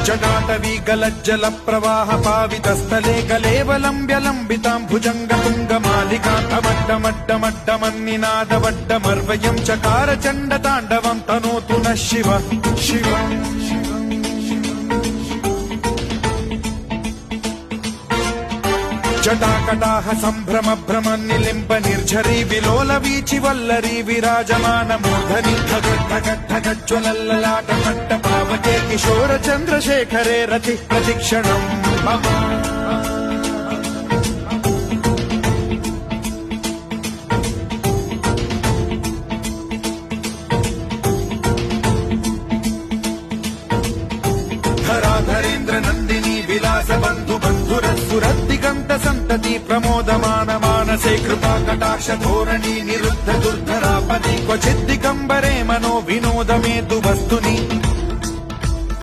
जटाटवी गलज्जल प्रवाह पावितस्थले कलेवलम्ब्य लम्बितां भुजंग तुंग मालिकान्तमड्डमड्डमड्डमन्निनादवड्डमर्वयं चकार चण्ड ताण्डवं तनोतु नः शिव शिव जटाकटाह सम्भ्रम भ्रम निलिम्ब निर्झरी विलोल वीचि वल्लरी विराजमान मूर्धनि धगद्धगद्धगज्ज्वलल्ललाट मट्ट पावके किशोर चन्द्रशेखरे रति प्रतिक्षणम् मम धराधरेन्द्र नन्दिनी विलास बन्धु बन्धुरस्फुरद्दिगन्त सन्तति प्रमोदमान मानसे कृपा कटाक्ष धोरणी निरुद्ध दुर्धरापदि क्वचिद्दिगम्बरे मनो विनोद मे तु वस्तुनि